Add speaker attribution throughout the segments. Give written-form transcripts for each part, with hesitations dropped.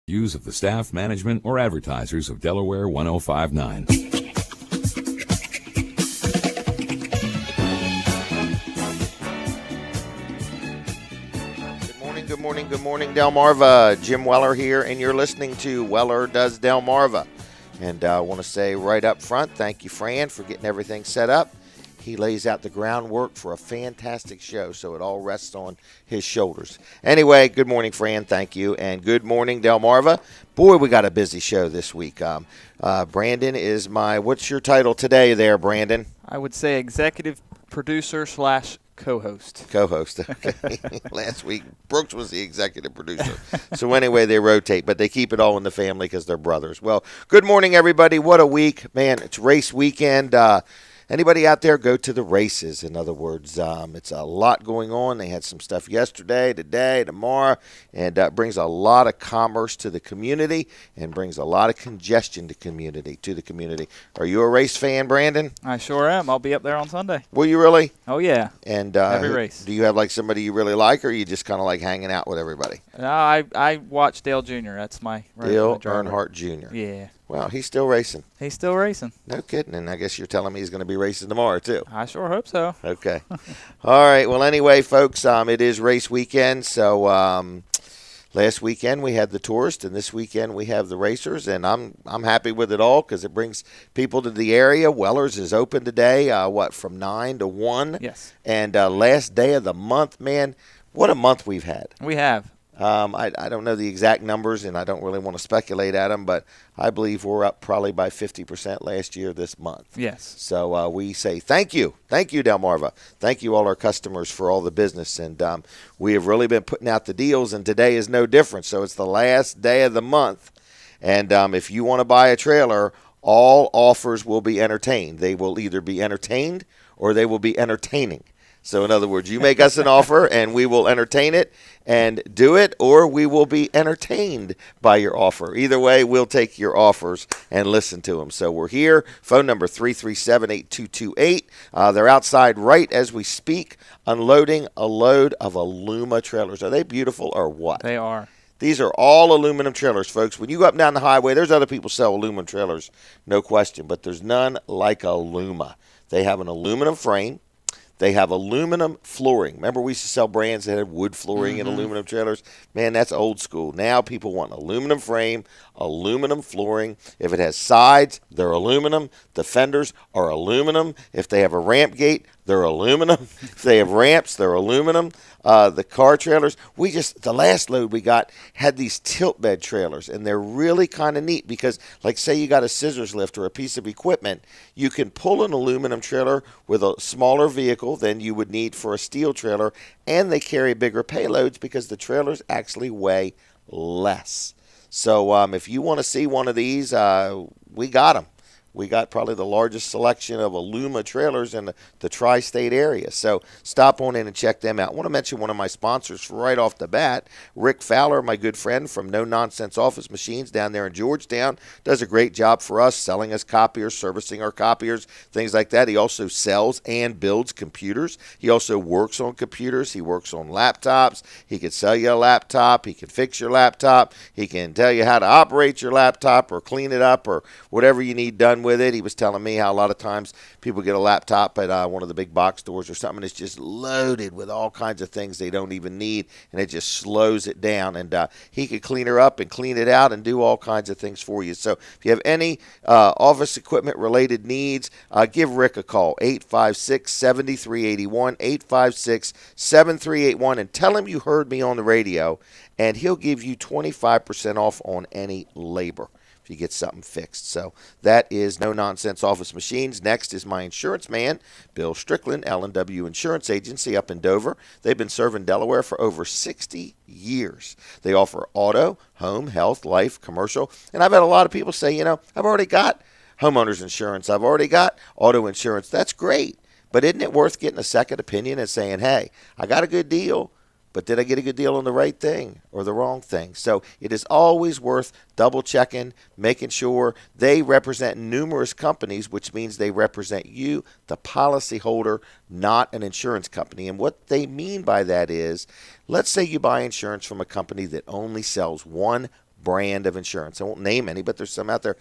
Speaker 1: Views of the staff, management, or advertisers of Delaware 1059.
Speaker 2: Good morning, Delmarva. Jim Weller here, and you're listening to Weller Does Delmarva. And I want to say right up front, thank you, Fran, for getting everything set up. He lays out the groundwork for a fantastic show, so it all rests on his shoulders. Anyway, good morning, Fran. Thank you. And good morning, Delmarva. Boy, we got a busy show this week. Brandon is what's your title today there, Brandon?
Speaker 3: I would say executive producer / co-host.
Speaker 2: Co-host, okay. Last week, Brooks was the executive producer. So anyway, they rotate, but they keep it all in the family because they're brothers. Well, good morning, everybody. What a week. Man, it's race weekend. Anybody out there, go to the races. In other words, it's a lot going on. They had some stuff yesterday, today, tomorrow, and brings a lot of commerce to the community and brings a lot of congestion to the community. Are you a race fan, Brandon?
Speaker 3: I sure am. I'll be up there on Sunday.
Speaker 2: Will you really?
Speaker 3: Oh, yeah.
Speaker 2: And
Speaker 3: every race.
Speaker 2: Do you have like somebody you really like, or are you just kind of like hanging out with everybody?
Speaker 3: No, I watch Dale Jr. That's my
Speaker 2: Dale
Speaker 3: driver.
Speaker 2: Earnhardt Jr.
Speaker 3: Yeah.
Speaker 2: Well, he's still racing.
Speaker 3: He's still racing.
Speaker 2: No kidding. And I guess you're telling me he's going to be racing tomorrow, too.
Speaker 3: I sure hope so.
Speaker 2: Okay. All right. Well, anyway, folks, it is race weekend. So last weekend we had the tourists, and this weekend we have the racers, and I'm happy with it all because it brings people to the area. Weller's is open today, from 9 to 1?
Speaker 3: Yes.
Speaker 2: And last day of the month, man, what a month we've had.
Speaker 3: We have.
Speaker 2: I don't know the exact numbers, and I don't really want to speculate at them, but I believe we're up probably by 50% last year this month.
Speaker 3: Yes.
Speaker 2: So we say thank you. Thank you, Delmarva. Thank you, all our customers, for all the business. And we have really been putting out the deals, and today is no different. So it's the last day of the month. And if you want to buy a trailer, all offers will be entertained. They will either be entertained or they will be entertaining. So, in other words, you make us an offer, and we will entertain it and do it, or we will be entertained by your offer. Either way, we'll take your offers and listen to them. So, we're here. Phone number 337-8228. They're outside right as we speak, unloading a load of Aluma trailers. Are they beautiful or what?
Speaker 3: They are.
Speaker 2: These are all aluminum trailers, folks. When you go up and down the highway, there's other people sell aluminum trailers, no question, but there's none like Aluma. They have an aluminum frame. They have aluminum flooring. Remember, we used to sell brands that had wood flooring and aluminum trailers? Man, that's old school. Now people want aluminum frame, aluminum flooring. If it has sides, they're aluminum. The fenders are aluminum. If they have a ramp gate, they're aluminum. If they have ramps, they're aluminum. The car trailers, the last load we got had these tilt bed trailers, and they're really kind of neat because, like, say you got a scissors lift or a piece of equipment, you can pull an aluminum trailer with a smaller vehicle than you would need for a steel trailer, and they carry bigger payloads because the trailers actually weigh less. So if you want to see one of these, we got them. We got probably the largest selection of Aluma trailers in the tri-state area. So stop on in and check them out. I want to mention one of my sponsors right off the bat. Rick Fowler, my good friend from No Nonsense Office Machines down there in Georgetown, does a great job for us selling us copiers, servicing our copiers, things like that. He also sells and builds computers. He also works on computers. He works on laptops. He can sell you a laptop. He can fix your laptop. He can tell you how to operate your laptop or clean it up or whatever you need done with it. He was telling me how a lot of times people get a laptop at one of the big box stores or something, and it's just loaded with all kinds of things they don't even need, and it just slows it down. And he could clean her up and clean it out and do all kinds of things for you. So if you have any office equipment related needs, give Rick a call, 856-7381, 856-7381, and tell him you heard me on the radio, and he'll give you 25% off on any labor if you get something fixed. So that is No Nonsense Office Machines. Next is my insurance man, Bill Strickland, L&W Insurance Agency up in Dover. They've been serving Delaware for over 60 years. They offer auto, home, health, life, commercial. And I've had a lot of people say, I've already got homeowners insurance. I've already got auto insurance. That's great. But isn't it worth getting a second opinion and saying, hey, I got a good deal, but did I get a good deal on the right thing or the wrong thing? So it is always worth double checking, making sure. They represent numerous companies, which means they represent you, the policyholder, not an insurance company. And what they mean by that is, let's say you buy insurance from a company that only sells one brand of insurance. I won't name any, but there's some out there.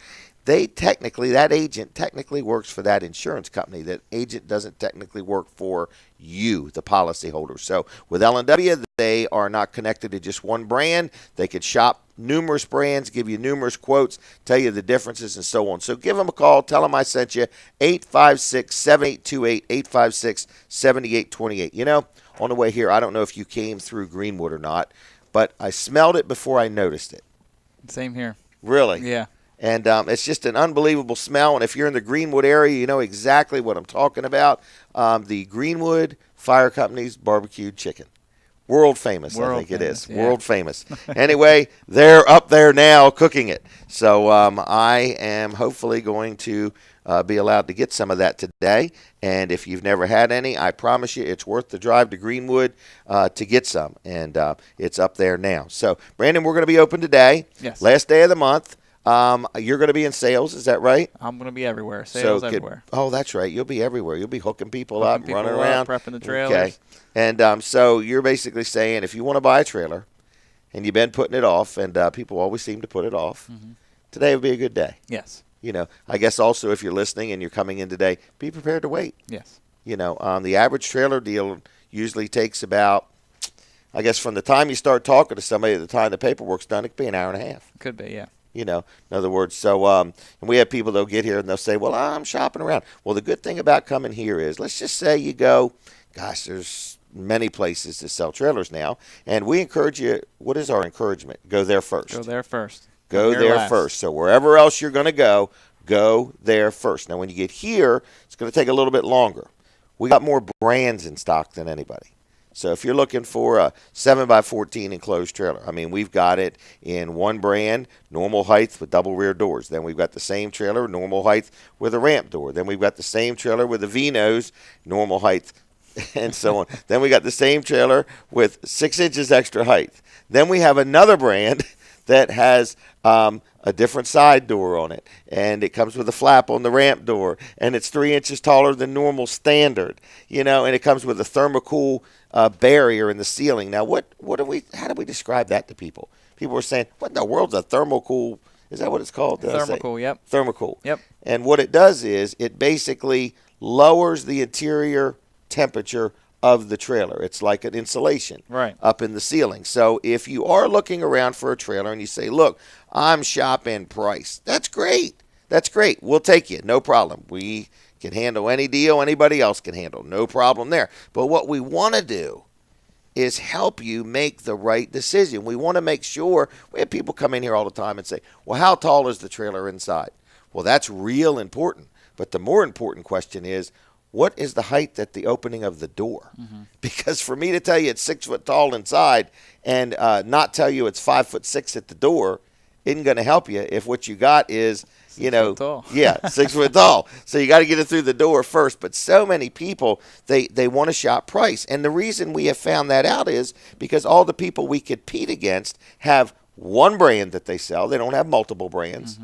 Speaker 2: That agent technically works for that insurance company. That agent doesn't technically work for you, the policyholder. So with L&W, they are not connected to just one brand. They could shop numerous brands, give you numerous quotes, tell you the differences, and so on. So give them a call. Tell them I sent you. 856-7828, 856-7828. You know, on the way here, I don't know if you came through Greenwood or not, but I smelled it before I noticed it.
Speaker 3: Same here.
Speaker 2: Really?
Speaker 3: Yeah.
Speaker 2: And it's just an unbelievable smell. And if you're in the Greenwood area, you know exactly what I'm talking about. The Greenwood Fire Company's barbecued chicken. World famous, I think it is.
Speaker 3: Yeah.
Speaker 2: World famous. Anyway, they're up there now cooking it. So I am hopefully going to be allowed to get some of that today. And if you've never had any, I promise you it's worth the drive to Greenwood to get some. And it's up there now. So, Brandon, we're going to be open today.
Speaker 3: Yes.
Speaker 2: Last day of the month. You're going to be in sales, is that right?
Speaker 3: I'm going to be everywhere. Sales everywhere.
Speaker 2: Oh, that's right. You'll be everywhere. You'll be hooking people up, running around.
Speaker 3: Prepping the trailers.
Speaker 2: Okay. And so you're basically saying if you want to buy a trailer and you've been putting it off, and people always seem to put it off, today would be a good day.
Speaker 3: Yes.
Speaker 2: You know, I guess also if you're listening and you're coming in today, be prepared to wait.
Speaker 3: Yes.
Speaker 2: You know, the average trailer deal usually takes about, I guess from the time you start talking to somebody to the time the paperwork's done, it could be an hour and a half.
Speaker 3: Could be, yeah.
Speaker 2: You know, in other words, so and we have people that'll get here and they'll say, well, I'm shopping around. Well, the good thing about coming here is, let's just say you go, gosh, there's many places to sell trailers now, and we encourage you, what is our encouragement? Go there first.
Speaker 3: Go there first.
Speaker 2: Go there first. So wherever else you're going to go there first. Now, when you get here, it's going to take a little bit longer. We got more brands in stock than anybody. So if you're looking for a 7x14 enclosed trailer, I mean, we've got it in one brand, normal height with double rear doors. Then we've got the same trailer, normal height with a ramp door. Then we've got the same trailer with a V-nose, normal height, and so on. Then we got the same trailer with 6 inches extra height. Then we have another brand that has a different side door on it, and it comes with a flap on the ramp door, and it's 3 inches taller than normal standard, you know, and it comes with a thermocool barrier in the ceiling. Now, how do we describe that to people? People are saying, what in the world's a thermocool? Is that what it's called?
Speaker 3: Thermocool, yep.
Speaker 2: Thermocool.
Speaker 3: Yep.
Speaker 2: And what it does is it basically lowers the interior temperature of the trailer. It's like an insulation up in the ceiling. So if you are looking around for a trailer and you say, look, I'm shopping price, that's great. That's great. We'll take you. No problem. We can handle any deal anybody else can handle. No problem there. But what we want to do is help you make the right decision. We want to make sure, we have people come in here all the time and say, well, how tall is the trailer inside? Well, that's real important. But the more important question is, what is the height at the opening of the door? Because for me to tell you it's 6 foot tall inside and not tell you it's 5'6" at the door isn't going to help you if what you got is,
Speaker 3: 6 foot tall.
Speaker 2: Yeah, 6 foot tall. So you got to get it through the door first. But so many people, they want to shop price. And the reason we have found that out is because all the people we compete against have one brand that they sell. They don't have multiple brands.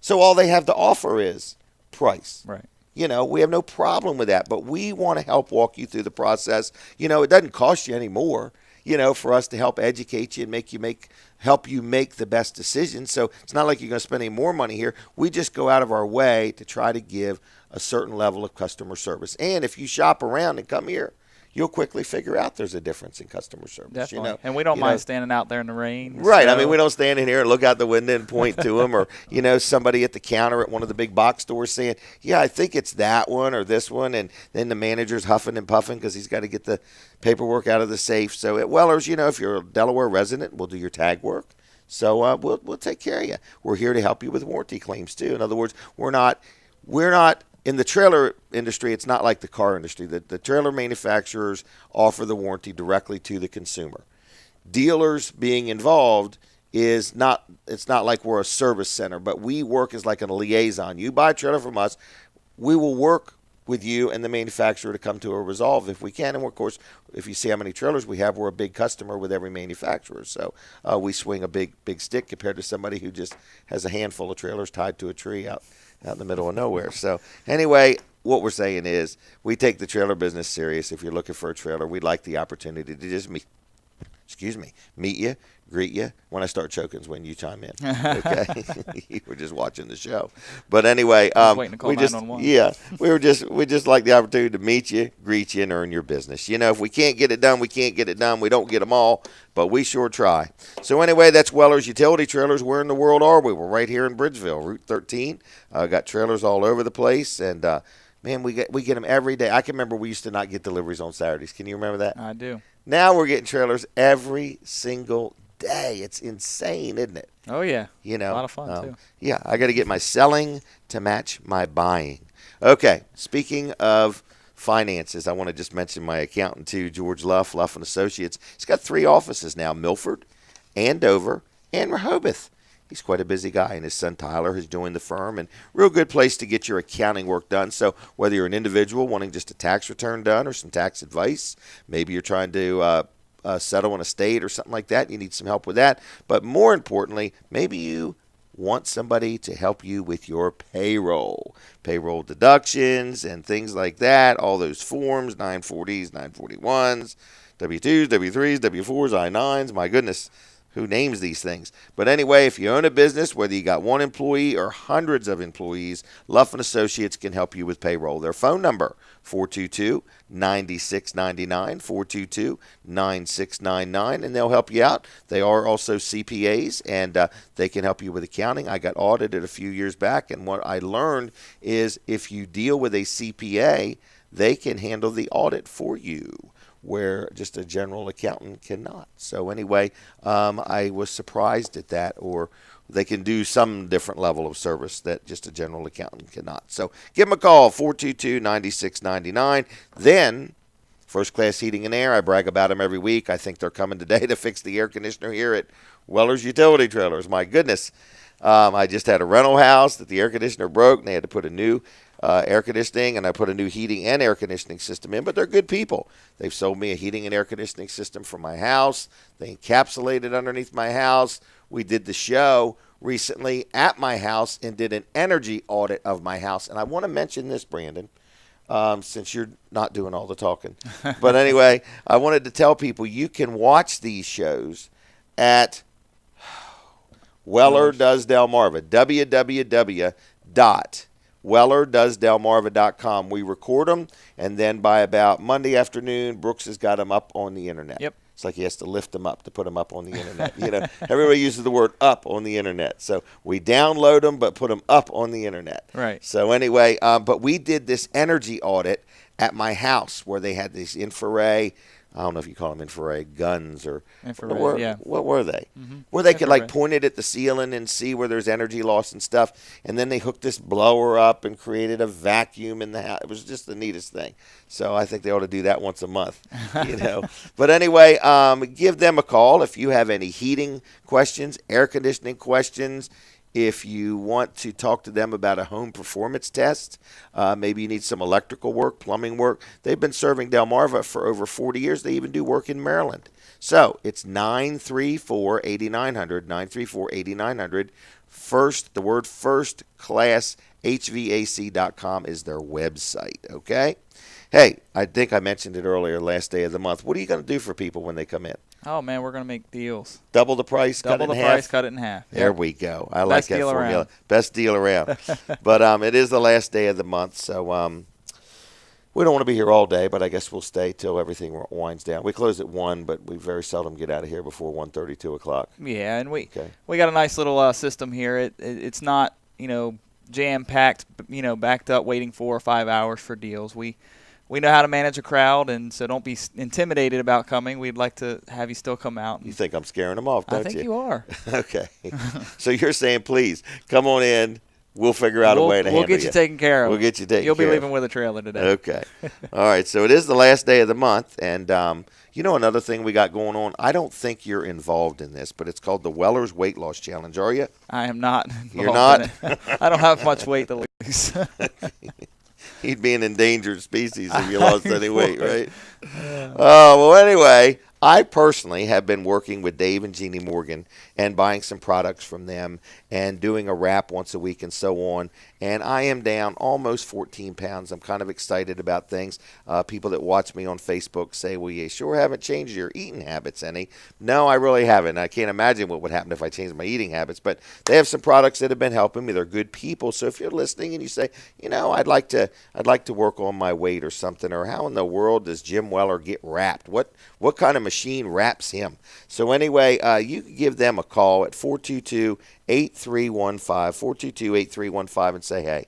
Speaker 2: So all they have to offer is price.
Speaker 3: Right.
Speaker 2: You know, we have no problem with that, but we want to help walk you through the process. You know, it doesn't cost you any more, you know, for us to help educate you and help you make the best decision. So it's not like you're going to spend any more money here. We just go out of our way to try to give a certain level of customer service. And if you shop around and come here, you'll quickly figure out there's a difference in customer service.
Speaker 3: Definitely.
Speaker 2: You know?
Speaker 3: And we don't mind standing out there in the rain.
Speaker 2: Right. I mean, we don't stand in here and look out the window and point to them, or, you know, somebody at the counter at one of the big box stores saying, yeah, I think it's that one or this one. And then the manager's huffing and puffing because he's got to get the paperwork out of the safe. So at Weller's, you know, if you're a Delaware resident, we'll do your tag work. So we'll take care of you. We're here to help you with warranty claims too. In other words, we're not in the trailer industry, it's not like the car industry. The trailer manufacturers offer the warranty directly to the consumer. Dealers being involved it's not like we're a service center, but we work as like a liaison. You buy a trailer from us, we will work with you and the manufacturer to come to a resolve if we can. And of course, if you see how many trailers we have, we're a big customer with every manufacturer. So we swing a big stick compared to somebody who just has a handful of trailers tied to a tree out in the middle of nowhere. So anyway, what we're saying is we take the trailer business serious. If you're looking for a trailer, we'd like the opportunity to just meet you, greet you. When I start choking is when you chime in. Okay, you were just watching the show, but anyway,
Speaker 3: I was waiting to call
Speaker 2: we just
Speaker 3: 911.
Speaker 2: we just like the opportunity to meet you, greet you, and earn your business. You know, if we can't get it done, we can't get it done. We don't get them all, but we sure try. So anyway, that's Weller's Utility Trailers. Where in the world are we? We're right here in Bridgeville, Route 13. Got trailers all over the place, and man, we get them every day. I can remember we used to not get deliveries on Saturdays. Can you remember that?
Speaker 3: I do.
Speaker 2: Now we're getting trailers every single day. It's insane, isn't it?
Speaker 3: Oh, yeah.
Speaker 2: You know,
Speaker 3: a lot of fun, too.
Speaker 2: Yeah, I got to get my selling to match my buying. Okay, speaking of finances, I want to just mention my accountant, too, George Luff and Associates. He's got 3 offices now, Milford, Andover, and Rehoboth. He's quite a busy guy, and his son Tyler has joined the firm, and real good place to get your accounting work done. So whether you're an individual wanting just a tax return done or some tax advice, maybe you're trying to settle an estate or something like that, you need some help with that. But more importantly, maybe you want somebody to help you with your payroll deductions and things like that, all those forms, 940s, 941s, W-2s, W-3s, W-4s, I-9s, my goodness. Who names these things? But anyway, if you own a business, whether you got 1 employee or hundreds of employees, Luff and Associates can help you with payroll. Their phone number, 422-9699, 422-9699, and they'll help you out. They are also CPAs, and they can help you with accounting. I got audited a few years back, and what I learned is if you deal with a CPA, they can handle the audit for you, where just a general accountant cannot. So anyway, I was surprised at that, or they can do some different level of service that just a general accountant cannot. So give them a call, 422-9699. Then First Class Heating and Air, I brag about them every week. I think they're coming today to fix the air conditioner here at Weller's Utility Trailers. My goodness. I just had a rental house that the air conditioner broke, and they had to put a new air conditioning, and I put a new heating and air conditioning system in. But they're good people. They've sold me a heating and air conditioning system for my house. They encapsulated underneath my house. We did the show recently at my house and did an energy audit of my house. And I want to mention this, Brandon, since you're not doing all the talking. But anyway, I wanted to tell people you can watch these shows at Weller Does Delmarva, www.wellerdoesdelmarva.com. We record them, and then by about Monday afternoon, Brooks has got them up on the internet.
Speaker 3: Yep.
Speaker 2: It's like he has to lift them up to put them up on the internet. You know, everybody uses the word up on the internet. So we download them, but put them up on the internet.
Speaker 3: Right.
Speaker 2: So anyway, but we did this energy audit at my house where they had these infrared, I don't know if you call them infrared guns or
Speaker 3: infrared, yeah.
Speaker 2: What were they?
Speaker 3: Mm-hmm.
Speaker 2: Where they could like
Speaker 3: Infrared.
Speaker 2: point it at the ceiling and see where there's energy loss and stuff. And then they hooked this blower up and created a vacuum in the house. It was just the neatest thing. So I think they ought to do that once a month, you know. But anyway, give them a call if you have any heating questions, air conditioning questions. If you want to talk to them about a home performance test, maybe you need some electrical work, plumbing work. They've been serving Delmarva for over 40 years. They even do work in Maryland. So it's 934-8900, 934-8900. The word First Class HVAC.com is their website, okay? Hey, I think I mentioned it earlier, last day of the month. What are you going to do for people when they come in?
Speaker 3: Oh, man, we're going to make deals.
Speaker 2: Double the price, cut it in half?
Speaker 3: Double the price, cut it in half.
Speaker 2: There
Speaker 3: Yep.
Speaker 2: we go. I like that
Speaker 3: deal
Speaker 2: formula.
Speaker 3: around.
Speaker 2: Best deal around. But it is the last day of the month, so we don't want to be here all day, but I guess we'll stay till everything winds down. We close at 1, but we very seldom get out of here before 1:30, 2 o'clock.
Speaker 3: Yeah, and we
Speaker 2: Okay.
Speaker 3: got a nice little system here. It's not, jam-packed, backed up waiting 4 or 5 hours for deals. We know how to manage a crowd, and so don't be intimidated about coming. We'd like to have you still come out.
Speaker 2: You think I'm scaring them off, don't you?
Speaker 3: I think you are.
Speaker 2: Okay. So you're saying, please, come on in. We'll figure out a way to handle you.
Speaker 3: We'll get you taken care of.
Speaker 2: We'll get you taken care of.
Speaker 3: You'll be leaving with a trailer today.
Speaker 2: Okay. All right. So it is the last day of the month. And, another thing we got going on, I don't think you're involved in this, but it's called the Weller's Weight Loss Challenge. Are you?
Speaker 3: I am not.
Speaker 2: You're not?
Speaker 3: In it. I don't have much weight to lose.
Speaker 2: He'd be an endangered species if you lost any weight, right? Well, anyway, I personally have been working with Dave and Jeannie Morgan and buying some products from them and doing a wrap once a week and so on. And I am down almost 14 pounds. I'm kind of excited about things. People that watch me on Facebook say, well, you sure haven't changed your eating habits any. No, I really haven't. I can't imagine what would happen if I changed my eating habits. But they have some products that have been helping me. They're good people. So if you're listening and you say, I'd like to work on my weight or something, or how in the world does Jim Weller get wrapped? What kind of machine wraps him? So anyway, you can give them a call at 422-8315, 422-8315, and say, hey,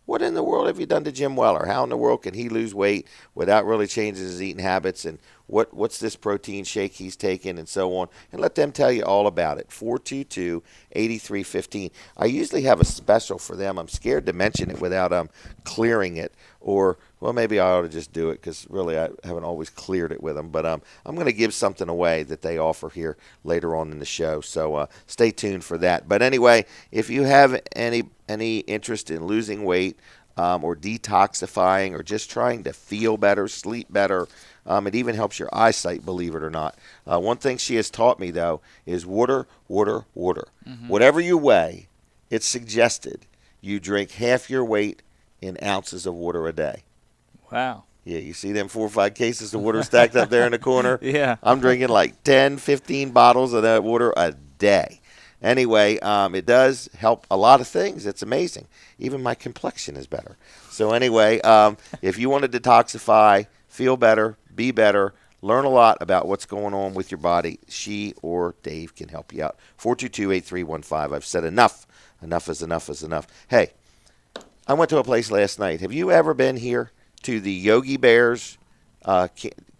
Speaker 2: what in the world have you done to Jim Weller? How in the world can he lose weight without really changing his eating habits? And what's this protein shake he's taking and so on? And let them tell you all about it. 422-8315. I usually have a special for them. I'm scared to mention it without clearing it. Or, well, maybe I ought to just do it because really I haven't always cleared it with them. But I'm going to give something away that they offer here later on in the show. So stay tuned for that. But anyway, if you have any interest in losing weight or detoxifying or just trying to feel better, sleep better, it even helps your eyesight, believe it or not. One thing she has taught me, though, is water, water, water. Mm-hmm. Whatever you weigh, it's suggested you drink half your weight in ounces of water a day.
Speaker 3: Wow.
Speaker 2: Yeah, you see them 4 or 5 cases of water stacked up there in the corner?
Speaker 3: Yeah.
Speaker 2: I'm drinking like 10, 15 bottles of that water a day. Anyway, it does help a lot of things. It's amazing. Even my complexion is better. So anyway, if you want to detoxify, feel better, be better, learn a lot about what's going on with your body, she or Dave can help you out. 422-8315. I've said enough. Enough is enough is enough. Hey, I went to a place last night. Have you ever been here to the Yogi Bears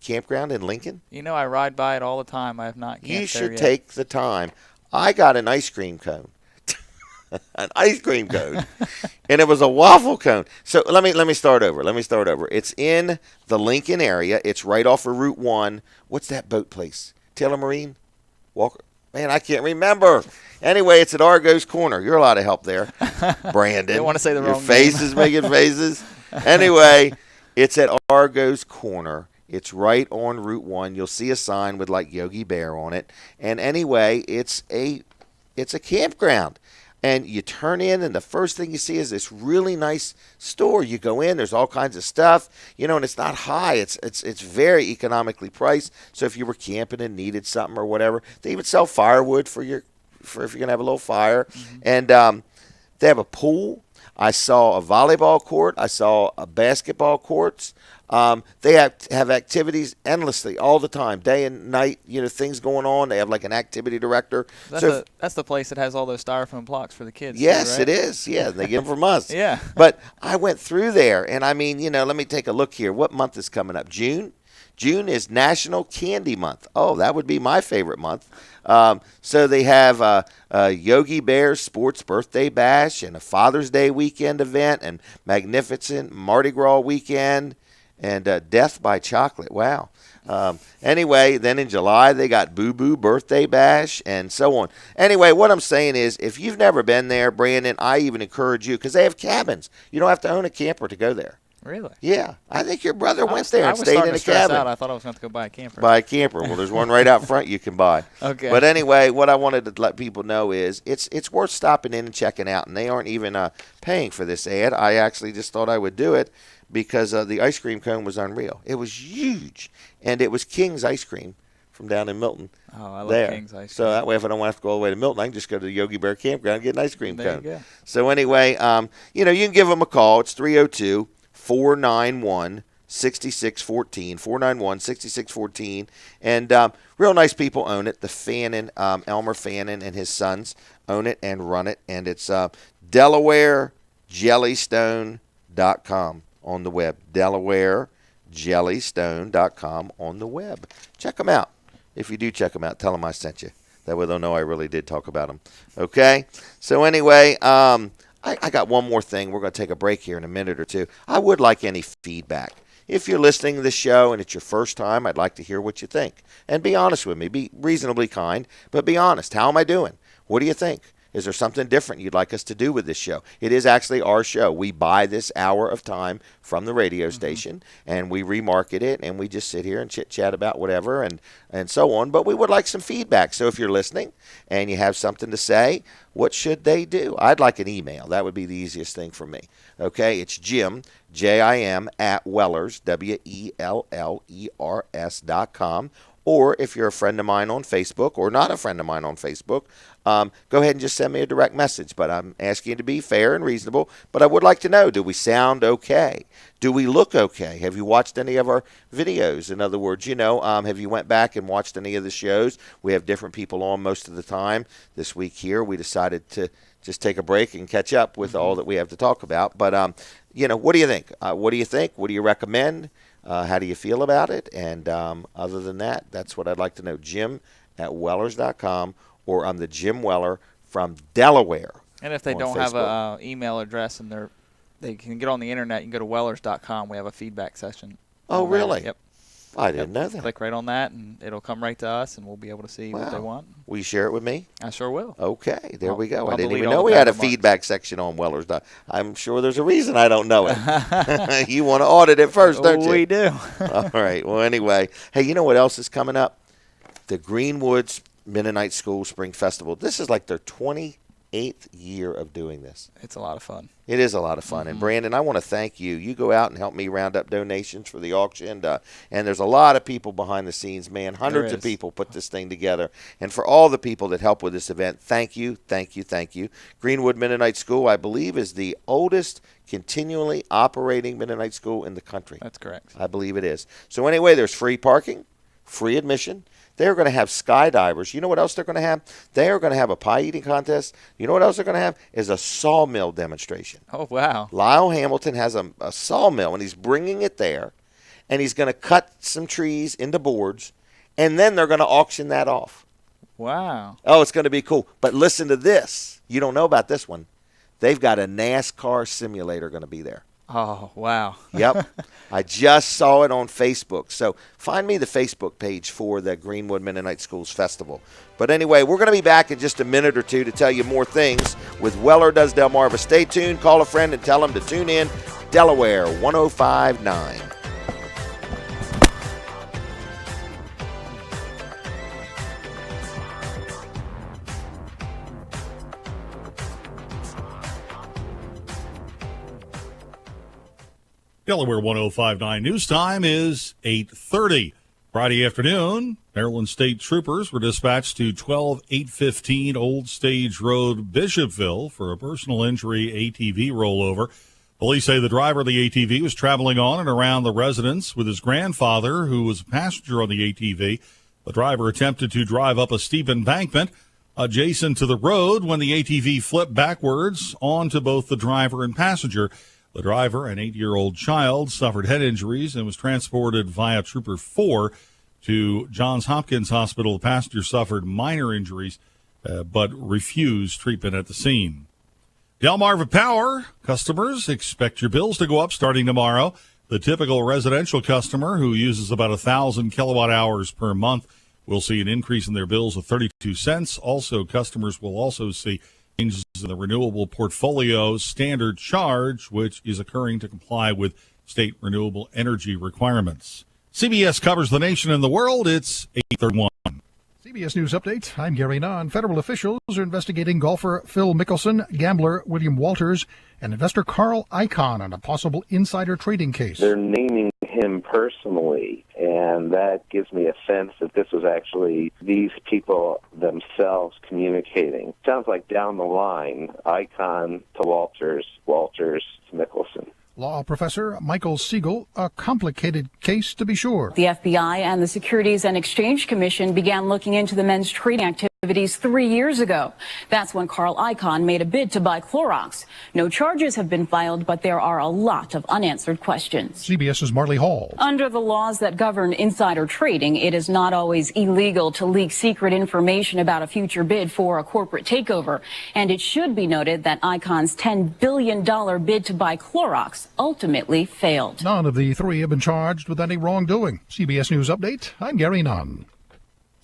Speaker 2: campground in Lincoln?
Speaker 3: I ride by it all the time. I have not camped
Speaker 2: You should
Speaker 3: there yet.
Speaker 2: take the time. I got an ice cream cone. An ice cream cone. And it was a waffle cone. So let me start over. It's in the Lincoln area. It's right off of Route 1. What's that boat place? Taylor Marine? Walker? Man, I can't remember. Anyway, it's at Argo's Corner. You're a lot of help there, Brandon.
Speaker 3: Didn't want to say the
Speaker 2: Your
Speaker 3: wrong
Speaker 2: face
Speaker 3: name.
Speaker 2: is making faces. Anyway, it's at Argo's Corner. It's right on Route 1. You'll see a sign with like Yogi Bear on it. And anyway, it's a campground. And you turn in, and the first thing you see is this really nice store. You go in, there's all kinds of stuff, and it's not high. It's very economically priced. So if you were camping and needed something or whatever, they even sell firewood for if you're gonna have a little fire. Mm-hmm. And they have a pool. I saw a volleyball court. I saw a basketball courts. They have activities endlessly all the time, day and night. Things going on. They have like an activity director.
Speaker 3: That's the place that has all those styrofoam blocks for the kids.
Speaker 2: Yes,
Speaker 3: too, right?
Speaker 2: it is. Yeah, they get them from us.
Speaker 3: Yeah.
Speaker 2: But I went through there, and I mean, let me take a look here. What month is coming up? June? June is National Candy Month. Oh, that would be my favorite month. So they have a Yogi Bear Sports Birthday Bash and a Father's Day weekend event and magnificent Mardi Gras weekend and Death by Chocolate. Wow. Anyway, then in July they got Boo Boo Birthday Bash and so on. Anyway, what I'm saying is if you've never been there, Brandon, I even encourage you because they have cabins. You don't have to own a camper to go there.
Speaker 3: Really?
Speaker 2: Yeah. I think your brother went there and stayed in a cabin.
Speaker 3: I thought I was going to go buy a camper.
Speaker 2: Buy a camper. Well, there's one right out front you can buy.
Speaker 3: Okay.
Speaker 2: But anyway, what I wanted to let people know is it's worth stopping in and checking out, and they aren't even paying for this ad. I actually just thought I would do it because the ice cream cone was unreal. It was huge, and it was King's Ice Cream from down in Milton.
Speaker 3: Oh, I love
Speaker 2: there.
Speaker 3: King's Ice Cream.
Speaker 2: So that way, if I don't have to go all the way to Milton, I can just go to the Yogi Bear Campground and get an ice cream
Speaker 3: there
Speaker 2: cone.
Speaker 3: You go.
Speaker 2: So anyway, you can give them a call. It's 302-491-6614, 491-6614. And real nice people own it. The Fannin, Elmer Fannin and his sons own it and run it. And it's DelawareJellystone.com on the web. DelawareJellystone.com on the web. Check them out. If you do check them out, tell them I sent you. That way they'll know I really did talk about them. Okay? So anyway, I got one more thing. We're going to take a break here in a minute or two. I would like any feedback. If you're listening to the show and it's your first time, I'd like to hear what you think. And be honest with me. Be reasonably kind, but be honest. How am I doing? What do you think? Is there something different you'd like us to do with this show? It is actually our show. We buy this hour of time from the radio station, and we remarket it, and we just sit here and chit-chat about whatever and so on. But we would like some feedback. So if you're listening and you have something to say, what should they do? I'd like an email. That would be the easiest thing for me. Okay, it's Jim, Jim, at Wellers, WELLERS.com. Or if you're a friend of mine on Facebook or not a friend of mine on Facebook, go ahead and just send me a direct message. But I'm asking you to be fair and reasonable. But I would like to know, do we sound okay? Do we look okay? Have you watched any of our videos? In other words, have you went back and watched any of the shows? We have different people on most of the time. This week here, we decided to just take a break and catch up with all that we have to talk about. But, what do you think? What do you think? What do you recommend? How do you feel about it? And other than that, that's what I'd like to know. Jim at Wellers.com, or I'm the Jim Weller from Delaware.
Speaker 3: And if they don't
Speaker 2: Facebook.
Speaker 3: have an email address and they can get on the internet, you can go to Wellers.com. We have a feedback session.
Speaker 2: Oh, really?
Speaker 3: Yep.
Speaker 2: I didn't know that.
Speaker 3: Click right on that, and it'll come right to us, and we'll be able to see what they want.
Speaker 2: Will you share it with me?
Speaker 3: I sure will.
Speaker 2: Okay, there we go.
Speaker 3: I'll
Speaker 2: I didn't
Speaker 3: delete
Speaker 2: even
Speaker 3: all
Speaker 2: know
Speaker 3: the
Speaker 2: we had a
Speaker 3: bad remarks.
Speaker 2: feedback section on Wellers. I'm sure there's a reason I don't know it. You want to audit it first, don't you?
Speaker 3: We do.
Speaker 2: All right. Well, anyway. Hey, you know what else is coming up? The Greenwoods Mennonite School Spring Festival. This is like their 28th year of doing this.
Speaker 3: It's a lot of fun.
Speaker 2: It is a lot of fun. And Brandon, I want to thank you. You go out and help me round up donations for the auction. And there's a lot of people behind the scenes, man. Hundreds of people put this thing together. And for all the people that help with this event, thank you, thank you, thank you. Greenwood Mennonite School, I believe, is the oldest continually operating Mennonite school in the country.
Speaker 3: That's correct.
Speaker 2: I believe it is. So anyway, there's free parking, free admission. They're going to have skydivers. You know what else they're going to have? They are going to have a pie eating contest. You know what else they're going to have? Is a sawmill demonstration.
Speaker 3: Oh, wow.
Speaker 2: Lyle Hamilton has a sawmill, and he's bringing it there, and he's going to cut some trees into boards, and then they're going to auction that off.
Speaker 3: Wow.
Speaker 2: Oh, it's going to be cool. But listen to this. You don't know about this one. They've got a NASCAR simulator going to be there.
Speaker 3: Oh, wow.
Speaker 2: Yep. I just saw it on Facebook. So find me the Facebook page for the Greenwood Mennonite Schools Festival. But anyway, we're going to be back in just a minute or two to tell you more things with Weller Does Delmarva. Stay tuned. Call a friend and tell them to tune in. Delaware 105.9.
Speaker 4: Delaware 105.9 news time is 8:30. Friday afternoon, Maryland State Troopers were dispatched to 12815 Old Stage Road, Bishopville for a personal injury ATV rollover. Police say the driver of the ATV was traveling on and around the residence with his grandfather, who was a passenger on the ATV. The driver attempted to drive up a steep embankment adjacent to the road when the ATV flipped backwards onto both the driver and passenger. The driver, an 8-year-old child, suffered head injuries and was transported via Trooper 4 to Johns Hopkins Hospital. The passenger suffered minor injuries, but refused treatment at the scene. Delmarva Power customers, expect your bills to go up starting tomorrow. The typical residential customer who uses about 1,000 kilowatt hours per month will see an increase in their bills of 32 cents. Also, customers will also see changes in the renewable portfolio standard charge, which is occurring to comply with state renewable energy requirements. CBS covers the nation and the world. It's 8:31.
Speaker 5: CBS News Update. I'm Gary Nunn. Federal officials are investigating golfer Phil Mickelson, gambler William Walters, and investor Carl Icahn on a possible insider trading case.
Speaker 6: They're naming him personally, and that gives me a sense that this was actually these people themselves communicating. Sounds like down the line, Icahn to Walters, Walters to Mickelson.
Speaker 5: Law professor Michael Siegel, a complicated case to be sure.
Speaker 7: The FBI and the Securities and Exchange Commission began looking into the men's trading activities 3 years ago. That's when Carl Icahn made a bid to buy Clorox. No charges have been filed, but there are a lot of unanswered questions.
Speaker 5: CBS's Marley Hall.
Speaker 7: Under the laws that govern insider trading, it is not always illegal to leak secret information about a future bid for a corporate takeover. And it should be noted that Icahn's $10 billion bid to buy Clorox ultimately failed.
Speaker 5: None of the three have been charged with any wrongdoing. CBS News Update. I'm Gary Nunn.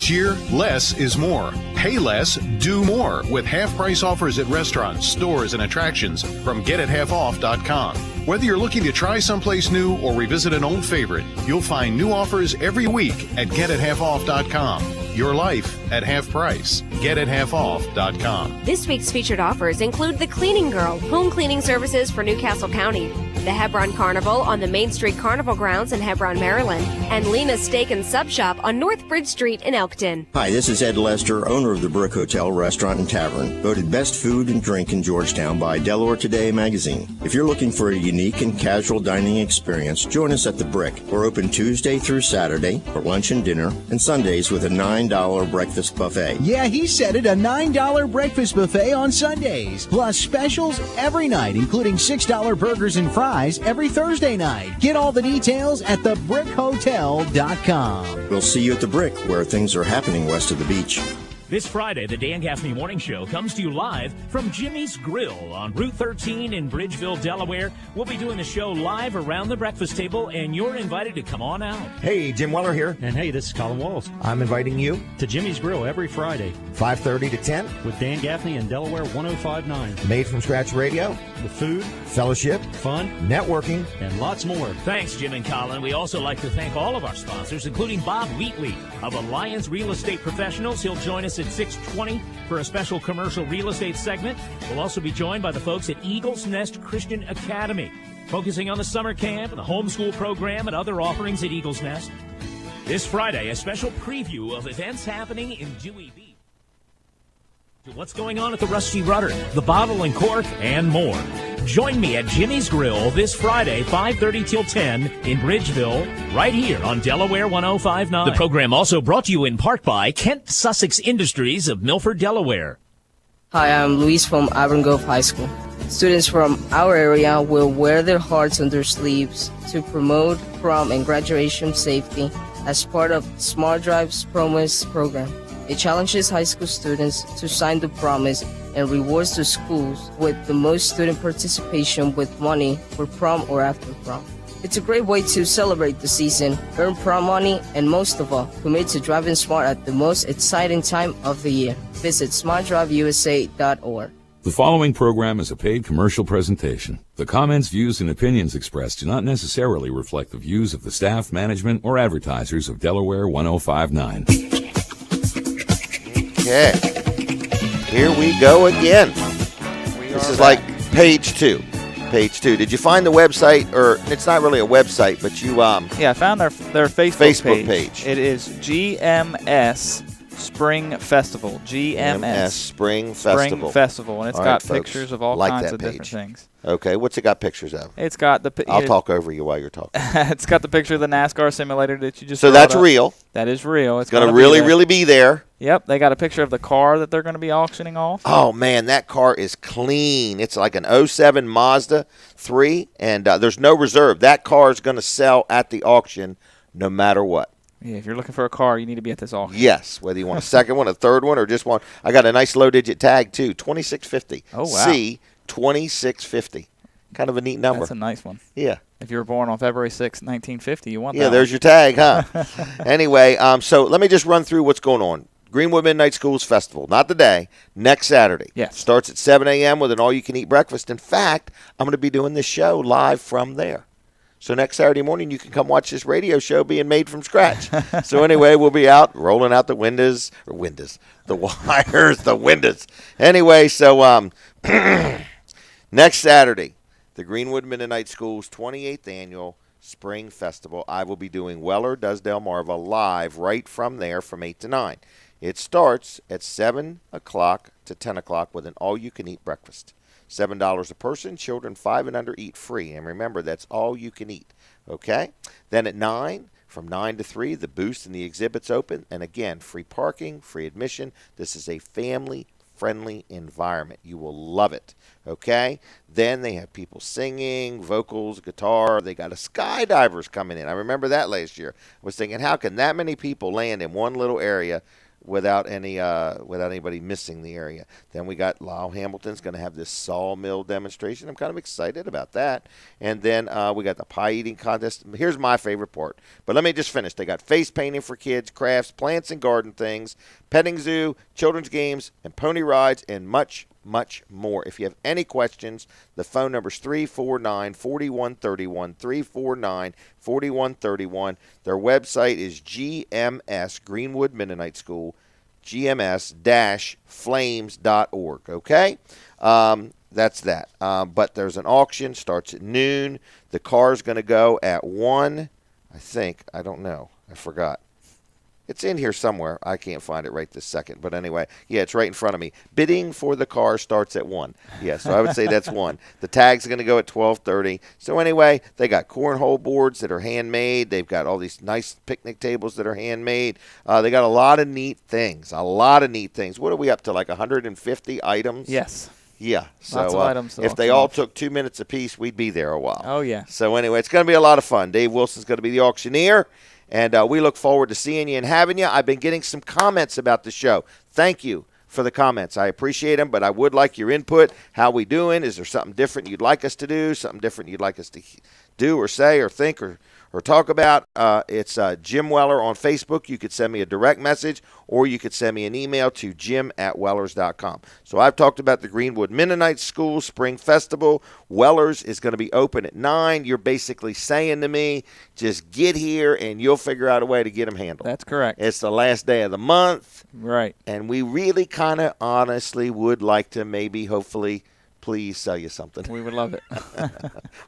Speaker 8: Cheer, less is more. Pay less, do more with half-price offers at restaurants, stores, and attractions from GetItHalfOff.com. Whether you're looking to try someplace new or revisit an old favorite, you'll find new offers every week at GetItHalfOff.com. Your life at half price. GetItHalfOff.com.
Speaker 9: This week's featured offers include the Cleaning Girl, home cleaning services for Newcastle County, the Hebron Carnival on the Main Street Carnival grounds in Hebron, Maryland, and Lena's Steak and Sub Shop on North Bridge Street in Elkton.
Speaker 10: Hi, this is Ed Lester, owner of the Brick Hotel, Restaurant, and Tavern, voted best food and drink in Georgetown by Delaware Today magazine. If you're looking for a unique and casual dining experience, join us at the Brick. We're open Tuesday through Saturday for lunch and dinner, and Sundays with a $9 breakfast buffet.
Speaker 11: Yeah, he said it, a $9 breakfast buffet on Sundays, plus specials every night, including $6 burgers and fries every Thursday night. Get all the details at thebrickhotel.com.
Speaker 10: We'll see you at the Brick, where things are happening west of the beach.
Speaker 12: This Friday, the Dan Gaffney Morning Show comes to you live from Jimmy's Grill on Route 13 in Bridgeville, Delaware. We'll be doing the show live around the breakfast table, and you're invited to come on out.
Speaker 13: Hey, Jim Weller here.
Speaker 14: And hey, this is Colin Walls.
Speaker 13: I'm inviting you
Speaker 14: to Jimmy's Grill every Friday,
Speaker 13: 5:30 to 10,
Speaker 14: with Dan Gaffney and Delaware 105.9.
Speaker 13: Made from Scratch Radio,
Speaker 14: with food,
Speaker 13: fellowship,
Speaker 14: fun,
Speaker 13: networking,
Speaker 14: and lots more.
Speaker 12: Thanks, Jim and Colin. We also like to thank all of our sponsors, including Bob Wheatley of Alliance Real Estate Professionals. He'll join us at 6:20 for a special commercial real estate segment. We'll also be joined by the folks at Eagles Nest Christian Academy, focusing on the summer camp and the homeschool program and other offerings at Eagles Nest. This Friday, a special preview of events happening in Dewey Beach. What's going on at the Rusty Rudder, the Bottle and Cork, and more. Join me at Jimmy's Grill this Friday, 5:30 till 10 in Bridgeville, right here on Delaware 105.9. The program also brought to you in part by Kent Sussex Industries of Milford, Delaware.
Speaker 15: Hi, I'm Luis from Auburn Grove High School. Students from our area will wear their hearts on their sleeves to promote prom and graduation safety as part of Smart Drive's Promise program. It challenges high school students to sign the promise and rewards the schools with the most student participation with money for prom or after prom. It's a great way to celebrate the season, earn prom money, and most of all, commit to driving smart at the most exciting time of the year. Visit smartdriveusa.org.
Speaker 1: The following program is a paid commercial presentation. The comments, views, and opinions expressed do not necessarily reflect the views of the staff, management, or advertisers of Delaware 105.9.
Speaker 2: Okay, here we go again. This is like page two. Page two. Did you find the website, or it's not really a website, but you
Speaker 3: Yeah, I found their Facebook
Speaker 2: page.
Speaker 3: It is GMS Spring Festival. GMS
Speaker 2: Spring Festival,
Speaker 3: and it's
Speaker 2: all
Speaker 3: got
Speaker 2: right, folks,
Speaker 3: pictures of all
Speaker 2: like
Speaker 3: kinds
Speaker 2: that
Speaker 3: of
Speaker 2: page.
Speaker 3: different things.
Speaker 2: Okay, what's it got pictures of?
Speaker 3: It's got the.
Speaker 2: I'll talk over you while you're talking.
Speaker 3: It's got the picture of the NASCAR simulator that you just.
Speaker 2: So
Speaker 3: brought
Speaker 2: that's
Speaker 3: up.
Speaker 2: real.
Speaker 3: That is real.
Speaker 2: It's going to really be there.
Speaker 3: Yep, they got a picture of the car that they're going to be auctioning off.
Speaker 2: Oh man, that car is clean. It's like an 07 Mazda 3, and there's no reserve. That car is going to sell at the auction no matter what.
Speaker 3: Yeah, if you're looking for a car, you need to be at this auction.
Speaker 2: Yes, whether you want a second one, a third one, or just one. I got a nice low-digit tag, too, 2650.
Speaker 3: Oh, wow.
Speaker 2: C, 2650. Kind of a neat number.
Speaker 3: That's a nice one.
Speaker 2: Yeah.
Speaker 3: If you were born on February 6, 1950, you want that.
Speaker 2: Yeah, there's your tag, huh? Anyway, so let me just run through what's going on. Greenwood Midnight Schools Festival, not today, next Saturday.
Speaker 3: Yes.
Speaker 2: Starts at 7 a.m. with an all-you-can-eat breakfast. In fact, I'm going to be doing this show live from there. So next Saturday morning, you can come watch this radio show being made from scratch. So anyway, we'll be out rolling out the the wires, the windows. Anyway, so next Saturday, the Greenwood Mennonite School's 28th annual Spring Festival. I will be doing Weller Does Delmarva live right from there from 8 to 9. It starts at 7 o'clock to 10 o'clock with an all-you-can-eat breakfast. $7 a person. Children 5 and under eat free. And remember, that's all you can eat. Okay? Then at 9, from 9 to 3, the booths and the exhibits open. And again, free parking, free admission. This is a family-friendly environment. You will love it. Okay? Then they have people singing, vocals, guitar. They got a skydivers coming in. I remember that last year. I was thinking, how can that many people land in one little area without anybody missing the area. Then we got Lyle Hamilton's going to have this sawmill demonstration. I'm kind of excited about that. And then we got the pie eating contest. Here's my favorite part, but let me just finish. They got face painting for kids, crafts, plants and garden things, petting zoo, children's games, and pony rides, and much more. If you have any questions, the phone number is 349-4131, 349-4131. Their website is GMS, Greenwood Mennonite School, gms-flames.org, okay? That's that. But there's an auction, starts at noon. The car's going to go at 1, I think. I don't know. I forgot. It's in here somewhere. I can't find it right this second. But anyway, yeah, it's right in front of me. Bidding for the car starts at 1. Yeah, so I would say that's 1. The tag's going to go at 12:30. So anyway, they got cornhole boards that are handmade. They've got all these nice picnic tables that are handmade. They got a lot of neat things. What are we up to, like 150 items?
Speaker 3: Yes.
Speaker 2: Yeah.
Speaker 3: Lots of items.
Speaker 2: If they all took 2 minutes apiece, we'd be there a while.
Speaker 3: Oh, yeah.
Speaker 2: So anyway, it's going to be a lot of fun. Dave Wilson's going to be the auctioneer. And we look forward to seeing you and having you. I've been getting some comments about the show. Thank you for the comments. I appreciate them, but I would like your input. How we doing? Is there something different you'd like us to do? Something different you'd like us to do or say or think or talk about? It's Jim Weller on Facebook. You could send me a direct message, or you could send me an email to jim@wellers.com. So I've talked about the Greenwood Mennonite School Spring Festival. Wellers is going to be open at 9. You're basically saying to me, just get here and you'll figure out a way to get them handled.
Speaker 3: That's correct.
Speaker 2: It's the last day of the month.
Speaker 3: Right.
Speaker 2: And we really kind of honestly would like to maybe, hopefully, please sell you something.
Speaker 3: We would love it.